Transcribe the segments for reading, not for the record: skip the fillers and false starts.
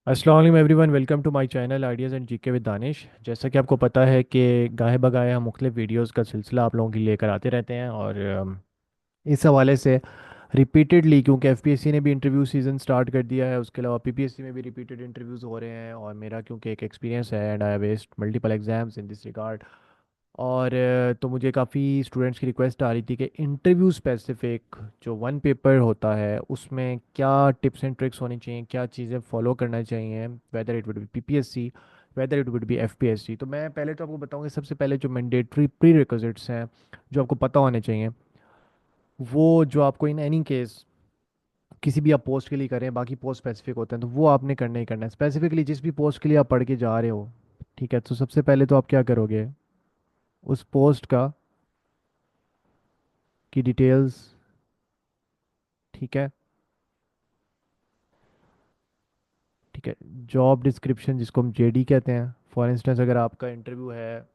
अस्सलाम वालेकुम everyone, welcome to my channel ideas and GK with Danish. जैसा कि आपको पता है कि गाहे बगाए हम मुख्तलिफ वीडियोस का सिलसिला आप लोगों के लिए लेकर आते रहते हैं। और इस हवाले से रिपीटेडली, क्योंकि एफपीएससी ने भी इंटरव्यू सीज़न स्टार्ट कर दिया है, उसके अलावा पीपीएससी में भी रिपीटेड इंटरव्यूज़ हो रहे हैं, और मेरा क्योंकि एक एक्सपीरियंस है and I have waste multiple exams in this regard. और तो मुझे काफ़ी स्टूडेंट्स की रिक्वेस्ट आ रही थी कि इंटरव्यू स्पेसिफिक जो वन पेपर होता है उसमें क्या टिप्स एंड ट्रिक्स होनी चाहिए, क्या चीज़ें फॉलो करना चाहिए, whether it would be PPSC, whether it would be FPSC. तो मैं पहले तो आपको बताऊंगा, सबसे पहले जो मैंडेटरी प्री रिक्विजिट्स हैं जो आपको पता होने चाहिए, वो जो आपको इन एनी केस किसी भी आप पोस्ट के लिए करें, बाकी पोस्ट स्पेसिफिक होते हैं तो वो आपने करना ही करना है। स्पेसिफिकली जिस भी पोस्ट के लिए आप पढ़ के जा रहे हो, ठीक है, तो सबसे पहले तो आप क्या करोगे, उस पोस्ट का की डिटेल्स, ठीक है, ठीक है, जॉब डिस्क्रिप्शन जिसको हम जेडी कहते हैं। फॉर इंस्टेंस अगर आपका इंटरव्यू है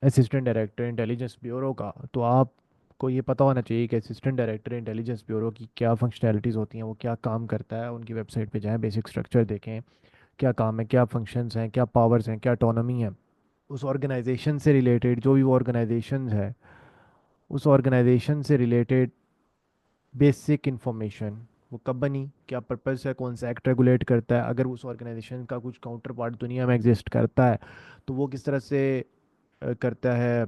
असिस्टेंट डायरेक्टर इंटेलिजेंस ब्यूरो का, तो आपको ये पता होना चाहिए कि असिस्टेंट डायरेक्टर इंटेलिजेंस ब्यूरो की क्या फंक्शनैलिटीज़ होती हैं, वो क्या काम करता है। उनकी वेबसाइट पे जाएं, बेसिक स्ट्रक्चर देखें, क्या काम है, क्या फंक्शंस हैं, क्या पावर्स हैं, क्या ऑटोनॉमी है। उस ऑर्गेनाइजेशन से रिलेटेड जो भी वो ऑर्गेनाइजेशन है, उस ऑर्गेनाइजेशन से रिलेटेड बेसिक इंफॉर्मेशन, वो कब बनी, क्या पर्पस है, कौन सा एक्ट रेगुलेट करता है, अगर उस ऑर्गेनाइजेशन का कुछ काउंटर पार्ट दुनिया में एग्जिस्ट करता है तो वो किस तरह से करता है,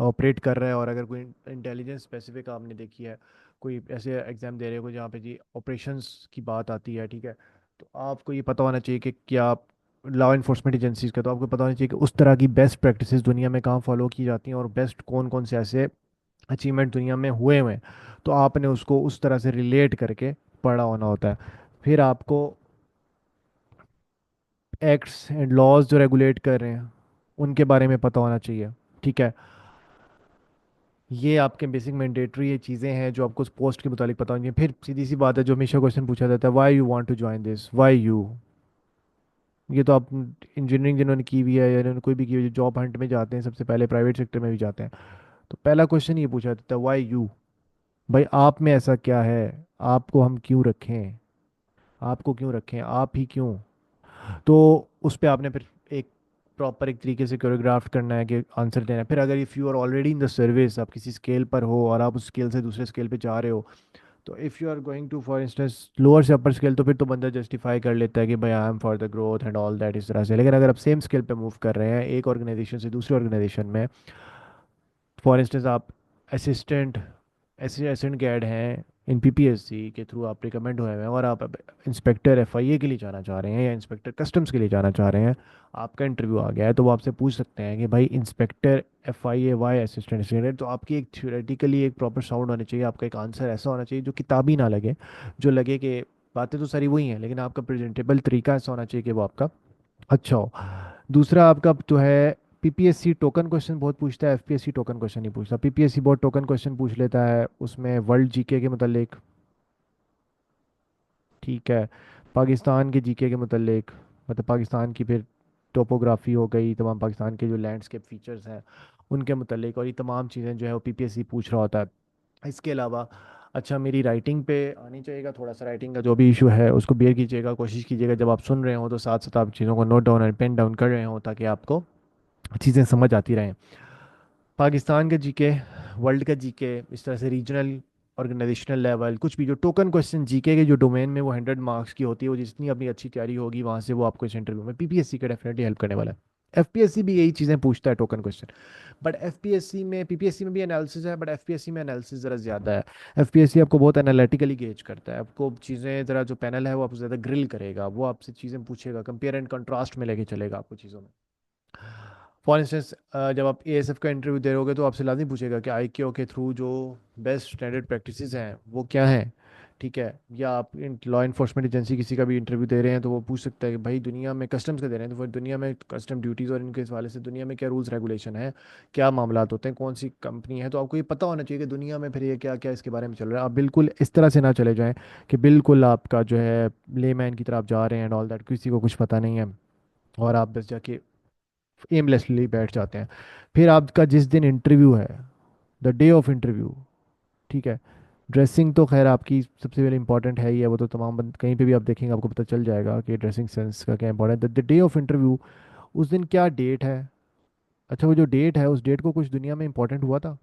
ऑपरेट कर रहा है। और अगर कोई इंटेलिजेंस स्पेसिफिक आपने देखी है, कोई ऐसे एग्जाम दे रहे हो जहाँ पे जी ऑपरेशंस की बात आती है, ठीक है, तो आपको ये पता होना चाहिए कि क्या लॉ इन्फोर्समेंट एजेंसीज का, तो आपको पता होना चाहिए कि उस तरह की बेस्ट प्रैक्टिसेस दुनिया में कहाँ फॉलो की जाती हैं और बेस्ट कौन कौन से ऐसे अचीवमेंट दुनिया में हुए हुए हैं। तो आपने उसको उस तरह से रिलेट करके पढ़ा होना होता है। फिर आपको एक्ट्स एंड लॉज जो रेगुलेट कर रहे हैं उनके बारे में पता होना चाहिए, ठीक है। ये आपके बेसिक मैंडेटरी ये चीज़ें हैं जो आपको उस पोस्ट के मुतालिक पता होनी चाहिए। फिर सीधी सी बात है, जो हमेशा क्वेश्चन पूछा जाता है, why you want to join this, why you. ये तो आप इंजीनियरिंग जिन्होंने की हुई है या जिन्होंने कोई भी की हुई जॉब हंट में जाते हैं, सबसे पहले प्राइवेट सेक्टर में भी जाते हैं, तो पहला क्वेश्चन ये पूछा जाता है, वाई यू। भाई आप में ऐसा क्या है, आपको हम क्यों रखें, आपको क्यों रखें, आप ही क्यों। तो उस पे आपने फिर एक प्रॉपर एक तरीके से कोरियोग्राफ्ट करना है कि आंसर देना है। फिर अगर if you are already in the service, आप किसी स्केल पर हो और आप उस स्केल से दूसरे स्केल पे जा रहे हो, तो if you are going to for instance lower से अपर स्केल, तो फिर तो बंदा जस्टिफाई कर लेता है कि भाई I am for the growth and all that इस तरह से। लेकिन अगर आप सेम स्केल पे मूव कर रहे हैं एक ऑर्गेनाइजेशन से दूसरे ऑर्गेनाइजेशन में, फॉर इंस्टेंस आप असिस्टेंट असिस्टेंट गैड हैं इन पीपीएससी के थ्रू, आप रिकमेंड हुए हैं और आप अब इंस्पेक्टर एफआईए के लिए जाना चाह रहे हैं या इंस्पेक्टर कस्टम्स के लिए जाना चाह रहे हैं, आपका इंटरव्यू आ गया है, तो वो आपसे पूछ सकते हैं कि भाई इंस्पेक्टर एफआईए वाई असिस्टेंट असिस्टेंट। तो आपकी एक थ्योरेटिकली एक प्रॉपर साउंड होना चाहिए, आपका एक आंसर ऐसा होना चाहिए जो किताबी ना लगे, जो लगे कि बातें तो सारी वही हैं लेकिन आपका प्रेजेंटेबल तरीका ऐसा होना चाहिए कि वो आपका अच्छा हो। दूसरा आपका जो है, पीपीएससी टोकन क्वेश्चन बहुत पूछता है, एफपीएससी टोकन क्वेश्चन नहीं पूछता। पीपीएससी बहुत टोकन क्वेश्चन पूछ लेता है, उसमें वर्ल्ड जीके के मतलब, ठीक है, पाकिस्तान के जीके के मतलब, पाकिस्तान की फिर टोपोग्राफी हो गई, तमाम पाकिस्तान के जो लैंडस्केप फीचर्स हैं उनके मतलब, और ये तमाम चीज़ें जो है वो पीपीएससी पूछ रहा होता है। इसके अलावा अच्छा, मेरी राइटिंग पे आनी चाहिएगा, थोड़ा सा राइटिंग का जो भी इशू है उसको बेयर कीजिएगा, कोशिश कीजिएगा जब आप सुन रहे हो तो साथ साथ आप चीज़ों को नोट डाउन और पेन डाउन कर रहे हो ताकि आपको चीज़ें समझ आती रहें। पाकिस्तान का जीके, वर्ल्ड का जीके, इस तरह से रीजनल ऑर्गेनाइजेशनल लेवल, कुछ भी जो टोकन क्वेश्चन जीके के जो डोमेन में वो 100 मार्क्स की होती है, वो जितनी अपनी अच्छी तैयारी होगी वहाँ से वो आपको इस इंटरव्यू में पीपीएससी का डेफिनेटली हेल्प करने वाला है। एफपीएससी भी यही चीज़ें पूछता है, टोकन क्वेश्चन। बट एफपीएससी में, पीपीएससी में भी एनालिसिस है बट एफपीएससी में एनालिसिस ज़रा ज़्यादा है। एफपीएससी आपको बहुत एनालिटिकली गेज करता है, आपको चीज़ें ज़रा, जो पैनल है वो आपको ज़्यादा ग्रिल करेगा, वो आपसे चीज़ें पूछेगा, कंपेयर एंड कंट्रास्ट में लेके चलेगा आपको चीज़ों में। फॉर इंस्टेंस जब आप एएसएफ का इंटरव्यू दे रहोगे तो आपसे लाजमी पूछेगा कि आईक्यू के थ्रू जो बेस्ट स्टैंडर्ड प्रैक्टिसेस हैं वो क्या हैं, ठीक है। या आप इन लॉ इन्फोर्समेंट एजेंसी किसी का भी इंटरव्यू दे रहे हैं तो वो पूछ सकता है कि भाई दुनिया में कस्टम्स का दे रहे हैं तो फिर दुनिया में कस्टम ड्यूटीज़ और इनके हवाले से दुनिया में क्या रूल्स रेगुलेशन है, क्या मामला होते हैं, कौन सी कंपनी है। तो आपको ये पता होना चाहिए कि दुनिया में फिर ये क्या क्या इसके बारे में चल रहा है। आप बिल्कुल इस तरह से ना चले जाएं कि बिल्कुल आपका जो है लेमैन की तरफ जा रहे हैं एंड ऑल दैट, किसी को कुछ पता नहीं है और आप बस जाके एमलेसली बैठ जाते हैं। फिर आपका जिस दिन इंटरव्यू है, द डे ऑफ इंटरव्यू, ठीक है, ड्रेसिंग तो खैर आपकी सबसे पहले इंपॉर्टेंट है ही है, वो तो तमाम कहीं पे भी आप देखेंगे आपको पता चल जाएगा कि ड्रेसिंग सेंस का क्या इंपॉर्टेंट है। द डे ऑफ इंटरव्यू, उस दिन क्या डेट है? अच्छा, वो जो डेट है उस डेट को कुछ दुनिया में इंपॉर्टेंट हुआ था?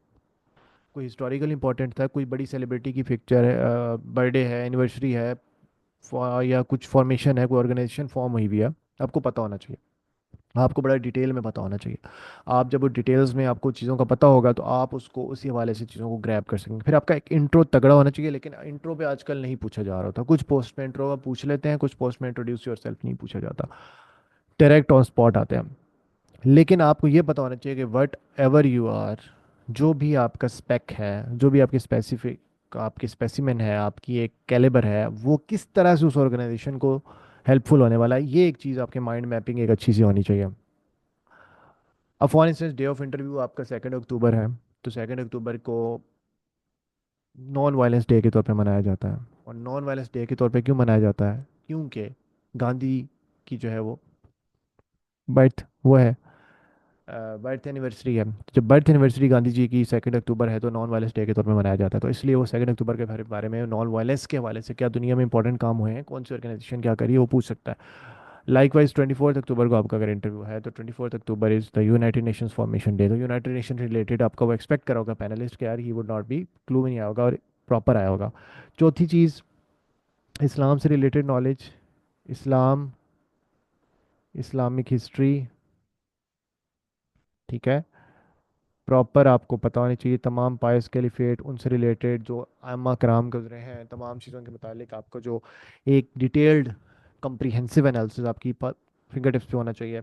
कोई हिस्टोरिकल इंपॉर्टेंट था? कोई बड़ी सेलिब्रिटी की पिक्चर है, बर्थडे है, एनिवर्सरी है, या कुछ फॉर्मेशन है, कोई ऑर्गेनाइजेशन फॉर्म हुई भी है? आपको पता होना चाहिए, आपको बड़ा डिटेल में पता होना चाहिए। आप जब वो डिटेल्स में आपको चीज़ों का पता होगा तो आप उसको उसी हवाले से चीज़ों को ग्रैब कर सकेंगे। फिर आपका एक इंट्रो तगड़ा होना चाहिए, लेकिन इंट्रो पे आजकल नहीं पूछा जा रहा होता। कुछ पोस्ट में इंट्रो का पूछ लेते हैं, कुछ पोस्ट में इंट्रोड्यूस योर सेल्फ नहीं पूछा जाता, डायरेक्ट ऑन स्पॉट आते हैं। लेकिन आपको ये पता होना चाहिए कि वट एवर यू आर, जो भी आपका स्पेक है, जो भी आपकी स्पेसिफिक आपकी स्पेसिमेन है, आपकी एक कैलिबर है, वो किस तरह से उस ऑर्गेनाइजेशन को हेल्पफुल होने वाला है, ये एक चीज़ आपके माइंड मैपिंग एक अच्छी सी होनी चाहिए। अब for instance day of interview आपका 2 अक्टूबर है, तो 2 अक्टूबर को नॉन वायलेंस डे के तौर पे मनाया जाता है। और नॉन वायलेंस डे के तौर पे क्यों मनाया जाता है? क्योंकि गांधी की जो है वो बर्थ वो है, बर्थ एनिवर्सरी है। तो जब बर्थ एनिवर्सरी गांधी जी की 2 अक्टूबर है तो नॉन वायलेंस डे के तौर पे मनाया जाता है। तो इसलिए वो 2 अक्टूबर के बारे में, नॉन वायलेंस के हवाले से क्या दुनिया में इंपॉर्टेंट काम हुए हैं, कौन सी ऑर्गेनाइजेशन क्या करी है, वो पूछ सकता है। लाइक वाइज 24 अक्टूबर को आपका अगर इंटरव्यू है तो 24 October is the United Nations formation day. तो यूनाइटेड नेशन रिलेटेड आपका वो एक्सपेक्ट करा होगा पैनलिस्ट के, यार he would not be clue में नहीं आया होगा और प्रॉपर आया होगा। चौथी चीज़, इस्लाम से रिलेटेड नॉलेज, इस्लाम, इस्लामिक हिस्ट्री, ठीक है, प्रॉपर आपको पता होनी चाहिए। तमाम पायस कैलिफेट उनसे रिलेटेड जो आमा कराम गुजरे हैं, तमाम चीज़ों के मुतालिक आपको जो एक डिटेल्ड कंप्रीहेंसिव एनालिसिस आपकी फिंगर टिप्स पे होना चाहिए।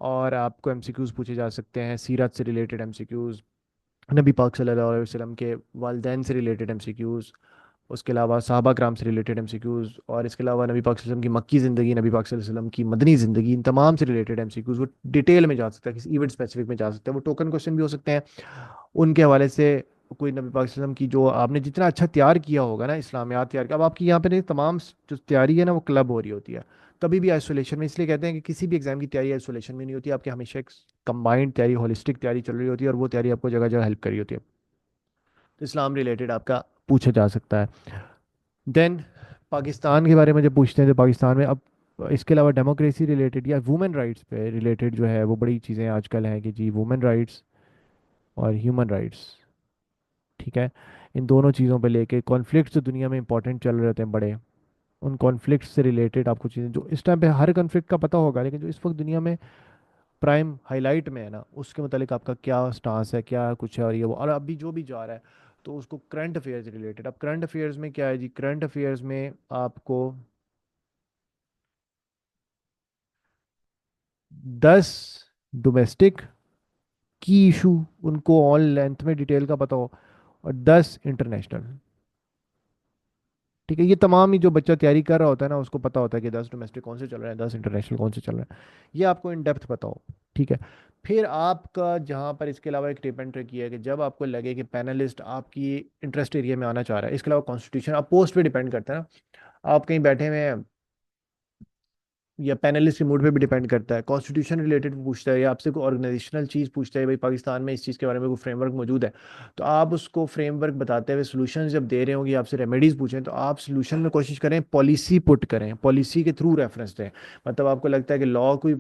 और आपको एमसीक्यूज़ पूछे जा सकते हैं, सीरत से रिलेटेड एमसीक्यूज़, नबी पाक सल्लल्लाहु अलैहि वसल्लम के वालदैन से रिलेटेड एमसीक्यूज़, उसके अलावा सहाबा कराम से रिलेटेड एमसीक्यूज़, और इसके अलावा नबी पाक सल्लल्लाहु अलैहि वसल्लम की मक्की ज़िंदगी, नबी पाक सल्लल्लाहु अलैहि वसल्लम की मदनी ज़िंदगी, इन तमाम से रिलेटेड एमसीक्यूज़ वो डिटेल में जा सकता है, किसी इवेंट स्पेसिफिक में जा सकता है। वो टोकन क्वेश्चन भी हो सकते हैं उनके हवाले से। कोई नबी पाक सल्लल्लाहु अलैहि वसल्लम की जो आपने जितना अच्छा तैयार किया होगा ना, इस्लामियात तैयार किया, अब आपकी यहाँ पे नहीं, तमाम जो तैयारी है ना वो क्लब हो रही होती है, कभी भी आइसोलेशन में। इसलिए कहते हैं कि किसी भी एग्जाम की तैयारी आइसोलेशन में नहीं होती, आपकी हमेशा एक कंबाइंड तैयारी, होलिस्टिक तैयारी चल रही होती है, और वो तैयारी आपको जगह जगह हेल्प कर रही होती है। तो इस्लाम रिलेटेड आपका पूछा जा सकता है। देन पाकिस्तान के बारे में जब पूछते हैं तो पाकिस्तान में अब इसके अलावा डेमोक्रेसी रिलेटेड या वुमेन राइट्स पे रिलेटेड जो है वो बड़ी चीज़ें आजकल हैं कि जी वुमेन राइट्स और ह्यूमन राइट्स, ठीक है, इन दोनों चीज़ों पे लेके कॉन्फ्लिक्ट्स जो दुनिया में इंपॉर्टेंट चल रहे होते हैं बड़े, उन कॉन्फ्लिक्ट से रिलेटेड आपको चीज़ें जो इस टाइम पे हर कॉन्फ्लिक्ट का पता होगा, लेकिन जो इस वक्त दुनिया में प्राइम हाईलाइट में है ना, उसके मतलब आपका क्या स्टांस है, क्या कुछ है, और ये वो, और अभी जो भी जा रहा है, तो उसको करंट अफेयर्स रिलेटेड। अब करंट अफेयर्स में क्या है जी, करंट अफेयर्स में आपको 10 डोमेस्टिक की इशू, उनको ऑन लेंथ में डिटेल का पता हो, और 10 इंटरनेशनल, ठीक है। ये तमाम ही जो बच्चा तैयारी कर रहा होता है ना उसको पता होता है कि 10 डोमेस्टिक कौन से चल रहे हैं, 10 इंटरनेशनल कौन से चल रहे हैं, ये आपको इन डेप्थ पता हो, ठीक है। फिर आपका जहाँ पर इसके अलावा एक टिप एंड ट्रिक ये है कि जब आपको लगे कि पैनलिस्ट आपकी इंटरेस्ट एरिया में आना चाह रहा है, इसके अलावा कॉन्स्टिट्यूशन, आप पोस्ट पे डिपेंड करता है ना, आप कहीं बैठे हुए हैं, या पैनलिस्ट के मूड पे भी डिपेंड करता है। कॉन्स्टिट्यूशन रिलेटेड पूछता है, या आपसे कोई ऑर्गेनाइजेशनल चीज़ पूछता है, भाई पाकिस्तान में इस चीज़ के बारे में कोई फ्रेमवर्क मौजूद है, तो आप उसको फ्रेमवर्क बताते हुए सोल्यूशन जब दे रहे होंगे, आपसे रेमेडीज पूछें, तो आप सोल्यूशन में कोशिश करें पॉलिसी पुट करें, पॉलिसी के थ्रू रेफरेंस दें। मतलब आपको लगता है कि लॉ कोई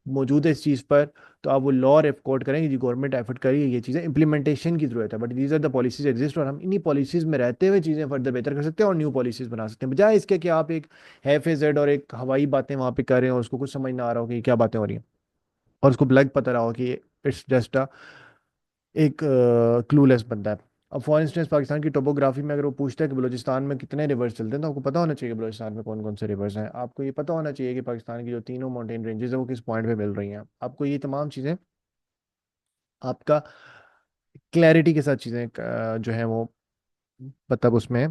मौजूद है इस चीज़ पर, तो आप वो लॉ कोट करें कि जी गवर्नमेंट एफर्ट करिए, ये चीज़ें इंप्लीमेंटेशन की जरूरत है, but these are the policies exist, और हम इन्हीं पॉलिसीज में रहते हुए चीज़ें फर्दर बेहतर कर सकते हैं और न्यू पॉलिसीज बना सकते हैं, बजाय इसके कि आप एक हैफ ए जेड और एक हवाई बातें वहां पे कर रहे हैं और उसको कुछ समझ ना आ रहा हो कि क्या बातें हो रही हैं, और उसको ब्लैक पता रहा हो कि इट्स जस्ट अ एक क्लूलेस बंदा है। अब फॉर इंस्टेंस पाकिस्तान की टोपोग्राफी में अगर वो पूछता है कि बलूचिस्तान में कितने रिवर्स चलते हैं, तो आपको पता होना चाहिए कि बलूचिस्तान में कौन कौन से रिवर्स हैं। आपको ये पता होना चाहिए कि पाकिस्तान की जो तीनों माउंटेन रेंजेस है वो किस पॉइंट पे मिल रही हैं। आपको ये तमाम चीज़ें आपका क्लैरिटी के साथ चीज़ें जो है वो मतलब उसमें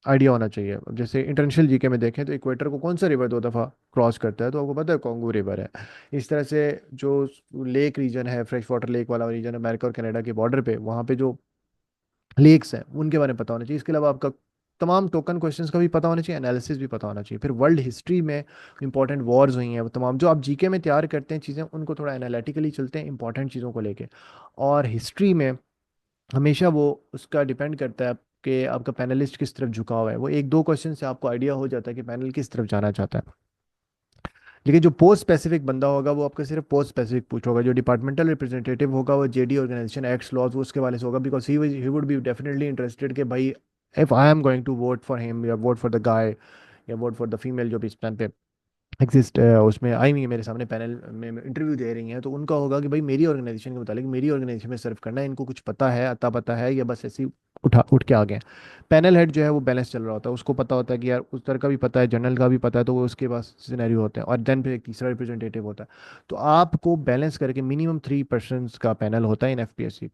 आइडिया होना चाहिए। अब जैसे इंटरनेशनल जीके में देखें तो इक्वेटर को कौन सा रिवर 2 दफ़ा क्रॉस करता है, तो आपको पता है कॉन्गो रिवर है। इस तरह से जो लेक रीजन है, फ्रेश वाटर लेक वाला रीजन, अमेरिका और कनाडा के बॉर्डर पे, वहाँ पे जो लेक्स हैं उनके बारे में पता होना चाहिए। इसके अलावा आपका तमाम टोकन क्वेश्चंस का भी पता होना चाहिए, एनालिसिस भी पता होना चाहिए। फिर वर्ल्ड हिस्ट्री में इंपॉर्टेंट वॉर्स हुई हैं, वो तमाम जो आप जीके में तैयार करते हैं चीज़ें, उनको थोड़ा एनालिटिकली चलते हैं इंपॉर्टेंट चीज़ों को लेके। और हिस्ट्री में हमेशा वो उसका डिपेंड करता है कि आपका पैनलिस्ट किस तरफ झुका हुआ है। वो एक दो क्वेश्चन से आपको आइडिया हो जाता है कि पैनल किस तरफ जाना चाहता है। लेकिन जो पोस्ट स्पेसिफिक बंदा होगा वो आपका सिर्फ पोस्ट स्पेसिफिक पूछ होगा। जो डिपार्टमेंटल रिप्रेजेंटेटिव होगा वो जेडी ऑर्गेनाइजेशन एक्ट्स लॉज वो उसके वाले से होगा, because he would be definitely interested कि भाई if I am going to vote for him या वोट फॉर द गाय या वोट फॉर द फीमेल जो भी इस प्लान पे एग्जिस्ट उसमें आई हुई है मेरे सामने पैनल में इंटरव्यू दे रही हैं, तो उनका होगा कि भाई मेरी ऑर्गेनाइजेशन के मुताबिक मेरी ऑर्गेनाइजेशन में सर्व करना है, इनको कुछ पता है, अता पता है, या बस ऐसे ही उठ के आ गए हैं। पैनल हेड जो है वो बैलेंस चल रहा होता है, उसको पता होता है कि यार उस तरह का भी पता है, जनरल का भी पता है, तो वो उसके पास सिनेरियो होते हैं, और देन फिर एक तीसरा रिप्रेजेंटेटिव होता है। तो आपको बैलेंस करके मिनिमम 3 पर्सन का पैनल होता है इन एफपीएससी।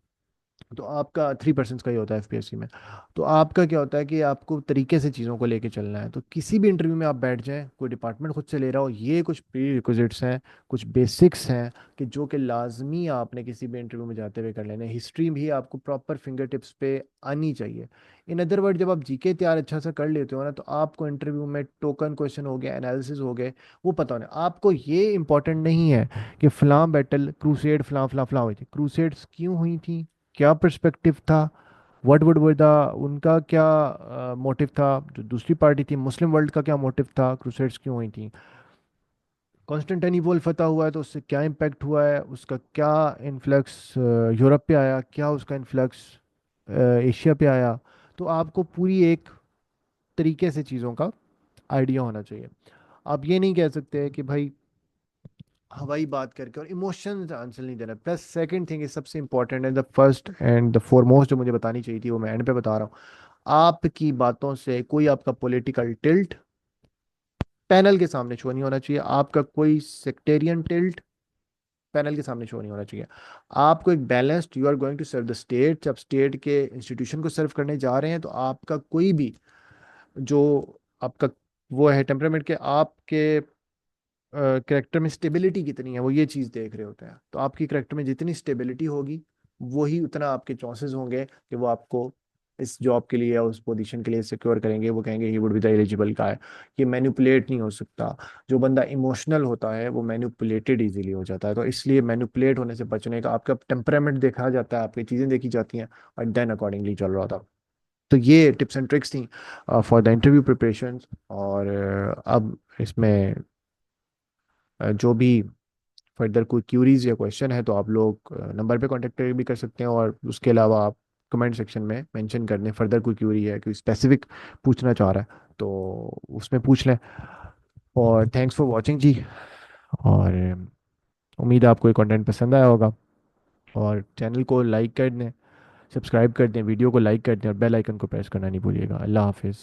तो आपका 3 पर्सेंट का ही होता है एफपीएससी में। तो आपका क्या होता है कि आपको तरीके से चीज़ों को लेके चलना है। तो किसी भी इंटरव्यू में आप बैठ जाएं, कोई डिपार्टमेंट खुद से ले रहा हो, ये कुछ प्री रिक्विजिट्स हैं, कुछ बेसिक्स हैं कि जो कि लाजमी आपने किसी भी इंटरव्यू में जाते हुए कर लेने। हिस्ट्री भी आपको प्रॉपर फिंगर टिप्स पे आनी चाहिए। इन अदर वर्ड, जब आप जीके तैयार अच्छा सा कर लेते हो ना, तो आपको इंटरव्यू में टोकन क्वेश्चन हो गया, एनालिसिस हो गए, वो पता होना। आपको ये इंपॉर्टेंट नहीं है कि फ़लाँ बैटल क्रूसेड फ़लाँ फ़लाँ फ़लाँ हुई थी, क्रूसेड्स क्यों हुई थी, क्या पर्सपेक्टिव था, व्हाट वुड वर द उनका क्या मोटिव था, जो दूसरी पार्टी थी मुस्लिम वर्ल्ड का क्या मोटिव था, क्रूसेड्स क्यों हुई थी, कॉन्स्टेंटिनोपल फतह हुआ है तो उससे क्या इम्पैक्ट हुआ है, उसका क्या इन्फ्लक्स यूरोप पे आया, क्या उसका इन्फ्लक्स एशिया पे आया। तो आपको पूरी एक तरीके से चीज़ों का आइडिया होना चाहिए। आप ये नहीं कह सकते कि भाई हवाई बात करके और इमोशंस आंसर नहीं देना। प्लस सेकंड थिंग इज सबसे important and the first and the foremost जो मुझे बतानी चाहिए थी वो मैं एंड पे बता रहा हूँ। आपकी बातों से कोई आपका पॉलिटिकल टिल्ट पैनल के सामने शो नहीं होना चाहिए, आपका कोई सेक्टेरियन टिल्ट पैनल के सामने शो नहीं होना चाहिए। आपको एक balanced, you are going to serve the state, जब स्टेट के इंस्टीट्यूशन को सर्व करने जा रहे हैं तो आपका कोई भी जो आपका वो है टेम्परामेंट के आपके करेक्टर में स्टेबिलिटी कितनी है, वो ये चीज़ देख रहे होते हैं। तो आपकी करेक्टर में जितनी स्टेबिलिटी होगी वही उतना आपके चांसेस होंगे कि वो आपको इस जॉब के लिए या उस पोजीशन के लिए सिक्योर करेंगे। वो कहेंगे ही वुड बी द एलिजिबल का है। ये मैनिपुलेट नहीं हो सकता। जो बंदा इमोशनल होता है वो मैनिपुलेटेड इजीली हो जाता है। तो इसलिए मैनिपुलेट होने से बचने का आपका टेम्परामेंट देखा जाता है, आपकी चीज़ें देखी जाती हैं, और देन अकॉर्डिंगली चल रहा था। तो ये टिप्स एंड ट्रिक्स थी फॉर द इंटरव्यू प्रिपरेशन। और अब इसमें जो भी फर्दर कोई क्यूरीज या क्वेश्चन है तो आप लोग नंबर पे कांटेक्ट भी कर सकते हैं, और उसके अलावा आप कमेंट सेक्शन में मेंशन कर दें फर्दर कोई क्यूरी है, कोई स्पेसिफिक पूछना चाह रहा है तो उसमें पूछ लें। और थैंक्स फॉर वाचिंग जी। और उम्मीद है आपको ये कंटेंट पसंद आया होगा। और चैनल को लाइक कर दें, सब्सक्राइब कर दें, वीडियो को लाइक कर दें, और बेल आइकन को प्रेस करना नहीं भूलिएगा। अल्लाह हाफिज़।